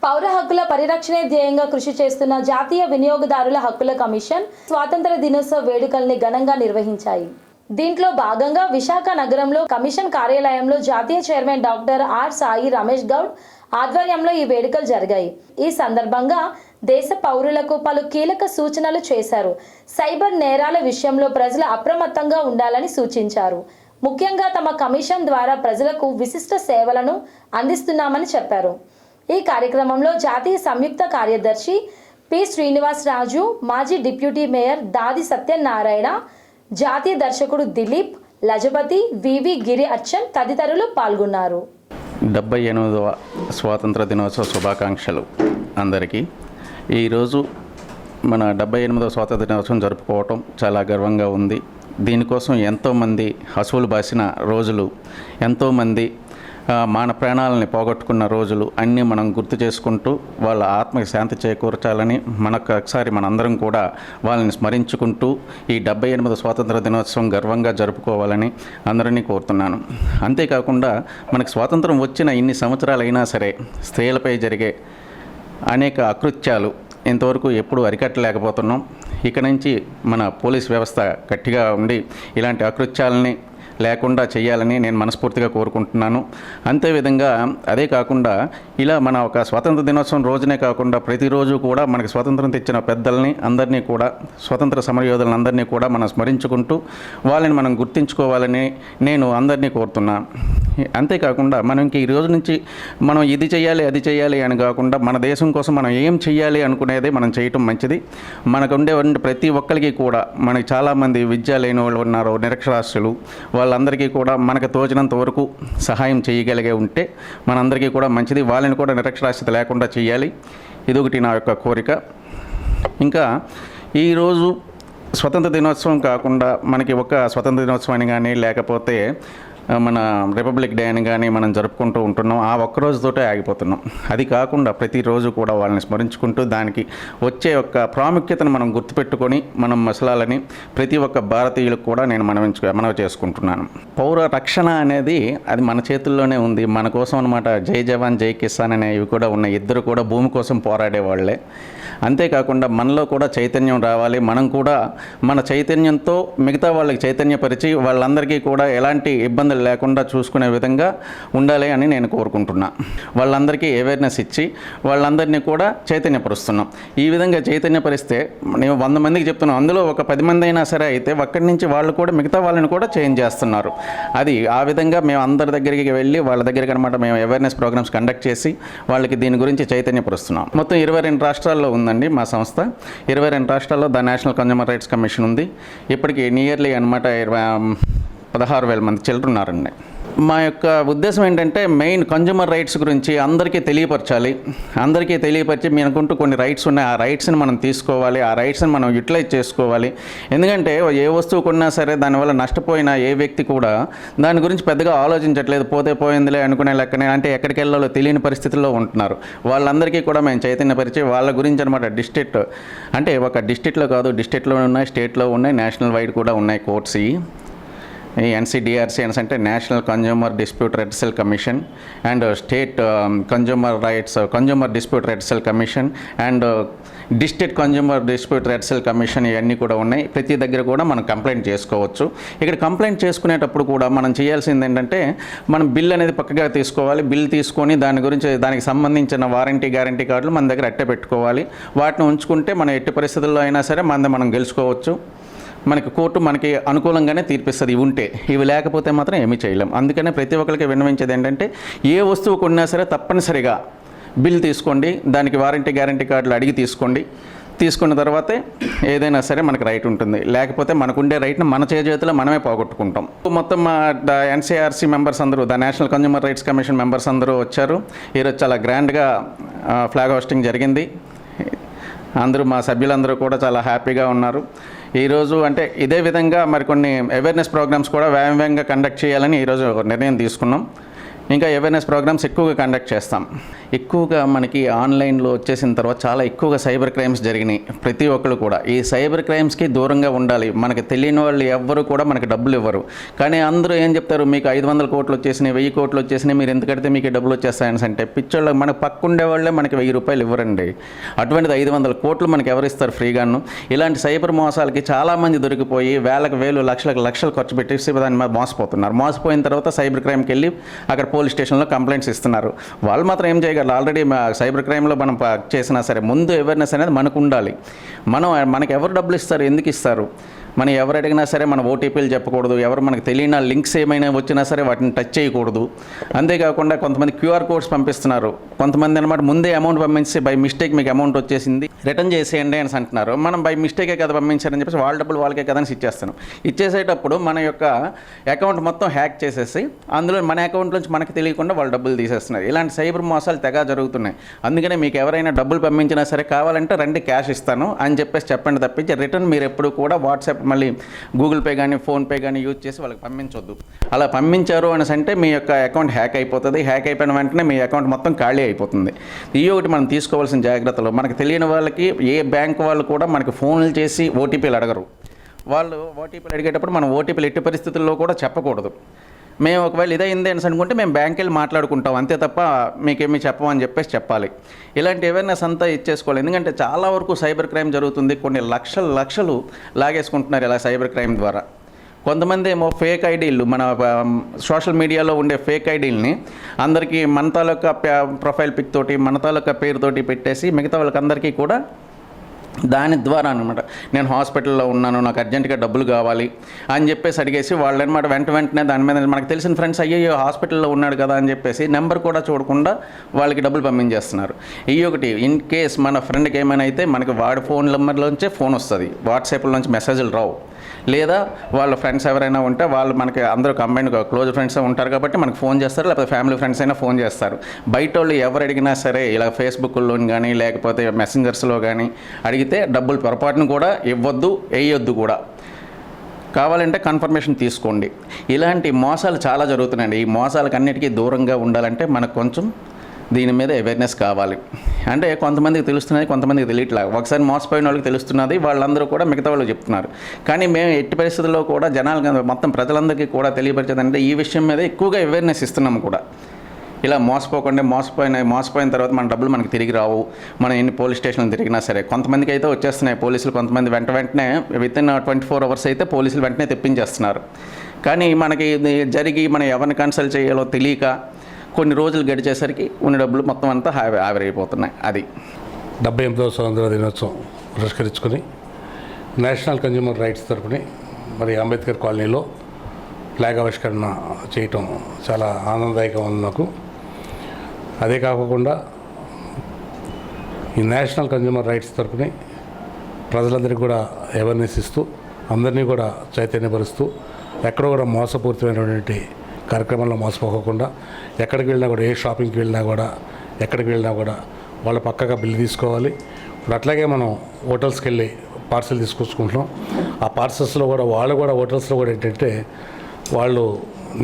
పౌర హక్కుల పరిరక్షణే ధ్యేయంగా కృషి చేస్తున్న జాతీయ వినియోగదారుల హక్కుల కమిషన్ స్వాతంత్ర దినోత్సవ వేడుకల్ని ఘనంగా నిర్వహించాయి. దీంట్లో భాగంగా విశాఖ నగరంలో కమిషన్ కార్యాలయంలో జాతీయ chairman doctor R Sai Ramesh Goud ఆధ్వర్యంలో ఈ వేడుకలు జరిగాయి. ఈ సందర్భంగా దేశ పౌరులకు పలు కీలక సూచనలు చేశారు. సైబర్ నేరాల విషయంలో ప్రజలు అప్రమత్తంగా ఉండాలని సూచించారు. ముఖ్యంగా తమ కమిషన్ ద్వారా ప్రజలకు విశిష్ట సేవలను అందిస్తున్నామని చెప్పారు. ఈ కార్యక్రమంలో జాతీయ సంయుక్త కార్యదర్శి పి శ్రీనివాస్ రాజు, మాజీ డిప్యూటీ మేయర్ దాది సత్యనారాయణ, జాతీయ దర్శకుడు దిలీప్, లజపతి, వివి గిరి అచ్చన్ తదితరులు పాల్గొన్నారు. 78వ స్వాతంత్ర దినోత్సవ శుభాకాంక్షలు అందరికీ. ఈరోజు మన 78వ స్వాతంత్ర దినోత్సవం జరుపుకోవటం చాలా గర్వంగా ఉంది. దీనికోసం ఎంతోమంది హసువులు బాసిన రోజులు, ఎంతోమంది మాన ప్రాణాలని పోగొట్టుకున్న రోజులు అన్నీ మనం గుర్తు చేసుకుంటూ వాళ్ళ ఆత్మకి శాంతి చేకూర్చాలని ఒకసారి మనందరం కూడా వాళ్ళని స్మరించుకుంటూ ఈ 78వ స్వాతంత్ర దినోత్సవం గర్వంగా జరుపుకోవాలని అందరినీ కోరుతున్నాను. అంతేకాకుండా మనకు స్వాతంత్రం వచ్చిన ఇన్ని సంవత్సరాలైనా సరే స్త్రీలపై జరిగే అనేక అకృత్యాలు ఇంతవరకు ఎప్పుడు అరికట్టలేకపోతున్నాం. ఇక నుంచి మన పోలీస్ వ్యవస్థ గట్టిగా ఉండి ఇలాంటి అకృత్యాలని లేకుండా చేయాలని నేను మనస్ఫూర్తిగా కోరుకుంటున్నాను. అంతేవిధంగా అదే కాకుండా ఇలా మన ఒక స్వాతంత్ర దినోత్సవం రోజునే కాకుండా ప్రతిరోజు కూడా మనకి స్వాతంత్రం తెచ్చిన పెద్దల్ని అందరినీ కూడా, స్వతంత్ర సమరయోధులను అందరినీ కూడా మనం స్మరించుకుంటూ వాళ్ళని మనం గుర్తించుకోవాలని నేను అందరినీ కోరుతున్నాను. అంతేకాకుండా మనం ఇంక ఈ రోజు నుంచి మనం ఇది చేయాలి అది చేయాలి అని కాకుండా మన దేశం కోసం మనం ఏం చేయాలి అనుకునేది మనం చేయటం మంచిది. మనకు ఉండే ప్రతి ఒక్కరికి కూడా, మనకి చాలామంది విద్య లేని వాళ్ళు ఉన్నారు, నిరక్షరాస్యులు, వాళ్ళందరికీ కూడా మనకు తోచినంత వరకు సహాయం చేయగలిగే ఉంటే మనందరికీ కూడా మంచిది. వాళ్ళని కూడా నిరక్షరాస్యత లేకుండా చేయాలి. ఇదొకటి నా యొక్క కోరిక. ఇంకా ఈరోజు స్వతంత్ర దినోత్సవం కాకుండా మనకి ఒక స్వతంత్ర దినోత్సవాన్ని కానీ లేకపోతే మన రిపబ్లిక్ డే అని కానీ మనం జరుపుకుంటూ ఉంటున్నాం. ఆ ఒక్కరోజుతోటే ఆగిపోతున్నాం. అది కాకుండా ప్రతిరోజు కూడా వాళ్ళని స్మరించుకుంటూ దానికి వచ్చే యొక్క ప్రాముఖ్యతను మనం గుర్తుపెట్టుకొని మనం మసలాలని ప్రతి ఒక్క భారతీయులకు కూడా నేను మనవి చేసుకుంటున్నాను. పౌర రక్షణ అనేది అది మన చేతుల్లోనే ఉంది. మన కోసం అనమాట. జై జవాన్ జై కిసాన్ అనేవి కూడా ఉన్నాయి. ఇద్దరు కూడా భూమి కోసం పోరాడే వాళ్ళే. అంతేకాకుండా మనలో కూడా చైతన్యం రావాలి. మనం కూడా మన చైతన్యంతో మిగతా వాళ్ళకి చైతన్యపరిచి వాళ్ళందరికీ కూడా ఎలాంటి ఇబ్బందులు లేకుండా చూసుకునే విధంగా ఉండాలి అని నేను కోరుకుంటున్నా. వాళ్ళందరికీ అవేర్నెస్ ఇచ్చి వాళ్ళందరినీ కూడా చైతన్యపరుస్తున్నాం. ఈ విధంగా చైతన్యపరిస్తే నేను 100 మందికి చెప్తున్నాను, అందులో ఒక 10 మంది అయినా సరే అయితే అక్కడి నుంచి వాళ్ళు కూడా మిగతా వాళ్ళని కూడా చేంజ్ చేస్తున్నారు. అది ఆ విధంగా మేము అందరి దగ్గరికి వెళ్ళి వాళ్ళ దగ్గరికి అనమాట మేము అవేర్నెస్ ప్రోగ్రామ్స్ కండక్ట్ చేసి వాళ్ళకి దీని గురించి చైతన్యపరుస్తున్నాం. మొత్తం 22 రాష్ట్రాల్లో ఉందండి మా సంస్థ. 22 రాష్ట్రాల్లో the national consumer rights commission ఉంది. ఇప్పటికి నియర్లీ అనమాట 16,000 మంది చిల్డ్రన్ ఉన్నారండి. మా యొక్క ఉద్దేశం ఏంటంటే మెయిన్ కన్జ్యూమర్ రైట్స్ గురించి అందరికీ తెలియపరచాలి. అందరికీ తెలియపరిచి మీనుకుంటూ కొన్ని రైట్స్ ఉన్నాయి, ఆ రైట్స్ని మనం తీసుకోవాలి, ఆ రైట్స్ని మనం యూటిలైజ్ చేసుకోవాలి. ఎందుకంటే ఏ వస్తువు కొన్నా సరే దానివల్ల నష్టపోయిన ఏ వ్యక్తి కూడా దాని గురించి పెద్దగా ఆలోచించట్లేదు. పోతే పోయిందిలే అనుకునే లెక్కనే, అంటే ఎక్కడికి వెళ్ళాలో తెలియని పరిస్థితుల్లో ఉంటున్నారు. వాళ్ళందరికీ కూడా మేము చైతన్యపరిచి వాళ్ళ గురించి అనమాట డిస్ట్రిక్ట్, అంటే ఒక డిస్ట్రిక్ట్లో కాదు, డిస్ట్రిక్ట్లో ఉన్నాయి, స్టేట్లో ఉన్నాయి, నేషనల్ వైడ్ కూడా ఉన్నాయి కోర్ట్స్. ఈ ఎన్సిడిఆర్సి అంటే national consumer dispute redressal commission and state consumer dispute redressal commission and district consumer dispute redressal commission ఇవన్నీ కూడా ఉన్నాయి. ప్రతి దగ్గర కూడా మనం కంప్లైంట్ చేసుకోవచ్చు. ఇక్కడ కంప్లైంట్ చేసుకునేటప్పుడు కూడా మనం చేయాల్సింది ఏంటంటే మనం బిల్ అనేది పక్కగా తీసుకోవాలి. బిల్ తీసుకొని దాని గురించి దానికి సంబంధించిన వారంటీ గ్యారంటీ కార్డులు మన దగ్గర అట్టే పెట్టుకోవాలి. వాటిని ఉంచుకుంటే మనం ఎట్టి పరిస్థితుల్లో అయినా సరే మనం గెలుచుకోవచ్చు. మనకి కోర్టు మనకి అనుకూలంగానే తీర్పిస్తుంది ఇవి ఉంటే. ఇవి లేకపోతే మాత్రం ఏమీ చేయలేం. అందుకనే ప్రతి ఒక్కరికి విన్నవించేది ఏంటంటే ఏ వస్తువు కొన్నా సరే తప్పనిసరిగా బిల్ తీసుకోండి, దానికి వారంటీ గ్యారంటీ కార్డులు అడిగి తీసుకోండి. తీసుకున్న తర్వాతే ఏదైనా సరే మనకు రైట్ ఉంటుంది. లేకపోతే మనకుండే రైట్ని మన చేతిలో మనమే పోగొట్టుకుంటాం. మొత్తం మా ఎన్సిఆర్సి మెంబర్స్ అందరూ, the national consumer rights commission members అందరూ వచ్చారు. ఈరోజు చాలా గ్రాండ్గా ఫ్లాగ్ హోస్టింగ్ జరిగింది. అందరూ మా సభ్యులందరూ కూడా చాలా హ్యాపీగా ఉన్నారు. ఈరోజు అంటే ఇదే విధంగా మరికొన్ని అవేర్నెస్ ప్రోగ్రామ్స్ కూడా వేగంగా కండక్ట్ చేయాలని ఈరోజు నిర్ణయం తీసుకున్నాం. ఇంకా అవేర్నెస్ ప్రోగ్రామ్స్ ఎక్కువగా కండక్ట్ చేస్తాం. ఎక్కువగా మనకి ఆన్లైన్లో వచ్చేసిన తర్వాత చాలా ఎక్కువగా సైబర్ క్రైమ్స్ జరిగినాయి. ప్రతి ఒక్కరు కూడా ఈ సైబర్ క్రైమ్స్కి దూరంగా ఉండాలి. మనకి తెలియని వాళ్ళు ఎవ్వరు కూడా మనకి డబ్బులు ఇవ్వరు. కానీ అందరూ ఏం చెప్తారు, మీకు 500 కోట్లు వచ్చేసినాయి, 1000 కోట్లు వచ్చేసినాయి, మీరు ఎంత కడితే మీకు డబ్బులు వచ్చేస్తాయని అంటే పిచ్చోళ్ళు మన పక్కుండే వాళ్ళే మనకి 1000 రూపాయలు ఇవ్వరండి. అటువంటిది 500 కోట్లు మనకి ఎవరు ఇస్తారు ఫ్రీగాను? ఇలాంటి సైబర్ మోసాలకి చాలామంది దొరికిపోయి వేలకు వేలు లక్షలు ఖర్చు పెట్టి దాని మీద మోసపోతున్నారు. మోసపోయిన తర్వాత సైబర్ క్రైమ్కి వెళ్ళి అక్కడ పోలీస్ స్టేషన్లో కంప్లైంట్స్ ఇస్తున్నారు. వాళ్ళు మాత్రం ఏం చేయగలరు? ఆల్రెడీ సైబర్ క్రైమ్లో మనం చేసినా సరే ముందు అవేర్నెస్ అనేది మనకు ఉండాలి. మనకి ఎవరు డబ్బులు ఇస్తారు, ఎందుకు ఇస్తారు? మనం ఎవరు అడిగినా సరే మన ఓటీపీలు చెప్పకూడదు. ఎవరు మనకు తెలియని లింక్స్ ఏమైనా వచ్చినా సరే వాటిని టచ్ చేయకూడదు. అంతేకాకుండా కొంతమంది క్యూఆర్ కోడ్స్ పంపిస్తున్నారు. కొంతమంది అనమాట ముందే అమౌంట్ పంపించి బై మిస్టేక్ మీకు అమౌంట్ వచ్చేసింది రిటర్న్ చేసేయండి అని అంటున్నారు. మనం బై మిస్టేకే కదా పంపించారని చెప్పేసి వాళ్ళ డబ్బులు వాళ్ళకే కదా అని ఇచ్చేస్తాను. ఇచ్చేసేటప్పుడు మన యొక్క అకౌంట్ మొత్తం హ్యాక్ చేసేసి అందులో మన అకౌంట్ నుంచి మనకు తెలియకుండా వాళ్ళు డబ్బులు తీసేస్తున్నారు. ఇలాంటి సైబర్ మోసాలు తెగ జరుగుతున్నాయి. అందుకనే మీకు ఎవరైనా డబ్బులు పంపించినా సరే కావాలంటే రండి క్యాష్ ఇస్తాను అని చెప్పేసి చెప్పండి తప్పించి రిటర్న్ మీరు ఎప్పుడు కూడా వాట్సాప్ మళ్ళీ గూగుల్ పే కానీ ఫోన్పే కానీ యూజ్ చేసి వాళ్ళకి పంపించొద్దు. అలా పంపించారు అని అంటే మీ యొక్క అకౌంట్ హ్యాక్ అయిపోతుంది. హ్యాక్ అయిపోయిన వెంటనే మీ అకౌంట్ మొత్తం ఖాళీ అయిపోతుంది. ఈ ఒకటి మనం తీసుకోవాల్సిన జాగ్రత్తలు. మనకు తెలియని వాళ్ళకి ఏ బ్యాంక్ వాళ్ళు కూడా మనకి ఫోన్లు చేసి ఓటీపీలు అడగరు. వాళ్ళు ఓటీపీలు అడిగేటప్పుడు మనం ఓటీపీలు ఎట్టి పరిస్థితుల్లో కూడా చెప్పకూడదు. మేము ఒకవేళ ఇదైంది అని అనుకుంటే మేము బ్యాంక్ వెళ్ళి మాట్లాడుకుంటాం, అంతే తప్ప మీకేమీ చెప్పమని చెప్పేసి చెప్పాలి. ఇలాంటి అవేర్నెస్ అంతా ఇచ్చేసుకోవాలి. ఎందుకంటే చాలా వరకు సైబర్ క్రైమ్ జరుగుతుంది. కొన్ని లక్షలు లాగేసుకుంటున్నారు ఇలా సైబర్ క్రైమ్ ద్వారా. కొంతమంది ఏమో ఫేక్ ఐడీలు, మన సోషల్ మీడియాలో ఉండే ఫేక్ ఐడీలని అందరికీ మన తాలూకా ప్రొఫైల్ పిక్ తోటి మన తాలూకా పేరుతోటి పెట్టేసి మిగతా వాళ్ళకందరికీ కూడా దాని ద్వారా అనమాట నేను హాస్పిటల్లో ఉన్నాను, నాకు అర్జెంటుగా డబ్బులు కావాలి అని చెప్పేసి అడిగేసి వాళ్ళు అనమాట వెంటనే దాని మీద మనకు తెలిసిన ఫ్రెండ్స్ అయ్యో హాస్పిటల్లో ఉన్నాడు కదా అని చెప్పేసి నెంబర్ కూడా చూడకుండా వాళ్ళకి డబ్బులు పంపించేస్తున్నారు. ఈ ఒకటి ఇన్ కేస్ మన ఫ్రెండ్కి ఏమైనా అయితే మనకి వాడి ఫోన్ నెంబర్లోంచే ఫోన్ వస్తుంది, వాట్సాప్లోంచి మెసేజ్లు రావు. లేదా వాళ్ళ ఫ్రెండ్స్ ఎవరైనా ఉంటే వాళ్ళు మనకి అందరూ కంబైన్ క్లోజ్ ఫ్రెండ్స్ ఉంటారు కాబట్టి మనకు ఫోన్ చేస్తారు, లేకపోతే ఫ్యామిలీ ఫ్రెండ్స్ అయినా ఫోన్ చేస్తారు. బయట వాళ్ళు ఎవరు అడిగినా సరే ఇలా ఫేస్బుక్లో కానీ లేకపోతే మెసెంజర్స్లో కానీ అడిగితే డబ్బులు పొరపాటును కూడా ఇవ్వద్దు, వేయొద్దు కూడా. కావాలంటే కన్ఫర్మేషన్ తీసుకోండి. ఇలాంటి మోసాలు చాలా జరుగుతున్నాయండి. ఈ మోసాలకు అన్నిటికీ దూరంగా ఉండాలంటే మనకు కొంచెం దీని మీద అవేర్నెస్ కావాలి. అంటే కొంతమందికి తెలుస్తున్నది, కొంతమందికి తెలియట్లేదు. ఒకసారి మోసపోయిన వాళ్ళకి తెలుస్తున్నది, వాళ్ళందరూ కూడా మిగతా వాళ్ళు చెప్తున్నారు. కానీ మేము ఎట్టి పరిస్థితుల్లో కూడా జనాలు మొత్తం ప్రజలందరికీ కూడా తెలియపరిచేదంటే ఈ విషయం మీద ఎక్కువగా అవేర్నెస్ ఇస్తున్నాము కూడా. ఇలా మోసపోకుండా మోసపోయిన తర్వాత మన డబ్బులు మనకి తిరిగి రావు. మనం ఎన్ని పోలీస్ స్టేషన్లు తిరిగినా సరే కొంతమందికి అయితే వచ్చేస్తున్నాయి పోలీసులు, కొంతమంది వెంటనే వితిన్ 24 hours అయితే పోలీసులు వెంటనే తెప్పించేస్తున్నారు. కానీ మనకి జరిగి మనం ఎవరిని కన్సల్ట్ చేయాలో తెలియక కొన్ని రోజులు గడిచేసరికి ఉన్న డబ్బులు మొత్తం అంతా ఆవిరైపోతున్నాయి. అది 78వ స్వాతంత్ర దినోత్సవం పురస్కరించుకొని నేషనల్ కన్జ్యూమర్ రైట్స్ తరపుని మరి అంబేద్కర్ కాలనీలో ఫ్లాగ్ ఆవిష్కరణ చేయటం చాలా ఆనందదాయకంగా ఉంది నాకు. అదే కాకుండా ఈ నేషనల్ కన్జ్యూమర్ రైట్స్ తరపుని ప్రజలందరికీ కూడా అవేర్నెస్ ఇస్తూ అందరినీ కూడా చైతన్యపరుస్తూ ఎక్కడ కూడా మోసపూరితమైనటువంటి కార్యక్రమంలో మోసపోకుండా ఎక్కడికి వెళ్ళినా కూడా, ఏ షాపింగ్కి వెళ్ళినా కూడా, ఎక్కడికి వెళ్ళినా కూడా వాళ్ళ పక్కగా బిల్లు తీసుకోవాలి. ఇప్పుడు అట్లాగే మనం హోటల్స్కి వెళ్ళి పార్సల్ తీసుకొచ్చుకుంటున్నాం. ఆ పార్సల్స్లో కూడా వాళ్ళు కూడా హోటల్స్లో కూడా ఏంటంటే వాళ్ళు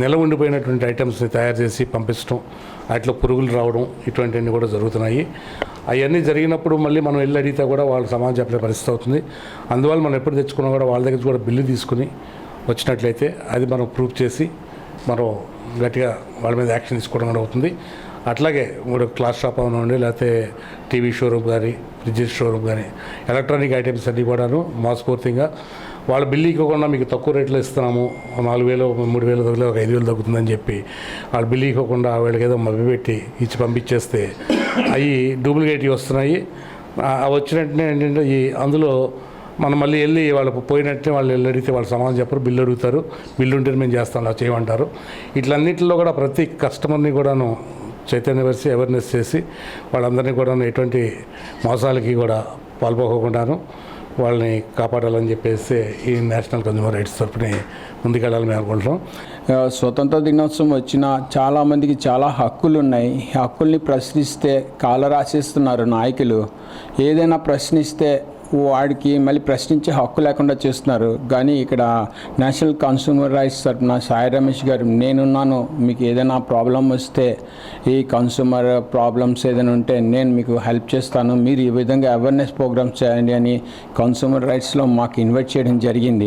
నిల ఉండిపోయినటువంటి ఐటమ్స్ని తయారు చేసి పంపించడం, వాటిలో పురుగులు రావడం, ఇటువంటివన్నీ కూడా జరుగుతున్నాయి. అవన్నీ జరిగినప్పుడు మళ్ళీ మనం వెళ్ళి అడిగితే కూడా వాళ్ళు సమాధానం చెప్పలే పరిస్థితి అవుతుంది. అందువల్ల మనం ఎప్పుడు తెచ్చుకున్నా కూడా వాళ్ళ దగ్గర కూడా బిల్లు తీసుకుని వచ్చినట్లయితే అది మనం ప్రూఫ్ చేసి మనం గట్టిగా వాళ్ళ మీద యాక్షన్ తీసుకోవడం కూడా అవుతుంది. అట్లాగే ఇప్పుడు క్లాస్ షాప్ అవనండి, లేకపోతే టీవీ షోరూమ్ కానీ, ఫ్రిడ్జ్ షోరూమ్ కానీ, ఎలక్ట్రానిక్ ఐటమ్స్ అన్నీ కూడాను మోసపూరితంగా వాళ్ళ బిల్లు ఇవ్వకుండా మీకు తక్కువ రేట్లో ఇస్తున్నాము, 4,000 3,000 తగ్గితే ఒక 5,000 తగ్గుతుందని చెప్పి వాళ్ళ బిల్లు ఇవ్వకుండా వాళ్ళకి ఏదో మభ్యపెట్టి ఇచ్చి పంపించేస్తే అవి డూప్లికేట్ వస్తున్నాయి. వచ్చినట్టునే ఏంటంటే అందులో మనం మళ్ళీ వెళ్ళి వాళ్ళు పోయినట్టే వాళ్ళు వెళ్ళి అడిగితే వాళ్ళు సమాధానం చెప్పరు, బిల్లు అడుగుతారు. బిల్లు ఉంటే మేము చేస్తాం, అలా చేయమంటారు. ఇట్లన్నింటిలో కూడా ప్రతి కస్టమర్ని కూడాను చైతన్యపరిచి అవేర్నెస్ చేసి వాళ్ళందరినీ కూడా ఎటువంటి మోసాలకి కూడా పాల్పోకుండాను వాళ్ళని కాపాడాలని చెప్పేసి ఈ నేషనల్ కన్జ్యూమర్ రైట్స్ తరపుని ముందుకెళ్ళాలని మేము అనుకుంటున్నాం. స్వతంత్ర దినోత్సవం వచ్చిన చాలామందికి చాలా హక్కులు ఉన్నాయి. ఈ హక్కుల్ని ప్రశ్నిస్తే కాల రాసేస్తున్నారు నాయకులు. ఏదైనా ప్రశ్నిస్తే వాడికి మళ్ళీ ప్రశ్నించే హక్కు లేకుండా చేస్తున్నారు. కానీ ఇక్కడ నేషనల్ కన్స్యూమర్ రైట్స్ తరఫున సాయి రమేష్ గారు నేనున్నాను, మీకు ఏదైనా ప్రాబ్లం వస్తే ఈ కన్స్యూమర్ ప్రాబ్లమ్స్ ఏదైనా ఉంటే నేను మీకు హెల్ప్ చేస్తాను, మీరు ఈ విధంగా అవేర్నెస్ ప్రోగ్రామ్స్ చేయండి అని కన్స్యూమర్ రైట్స్లో మాకు ఇన్వైట్ చేయడం జరిగింది.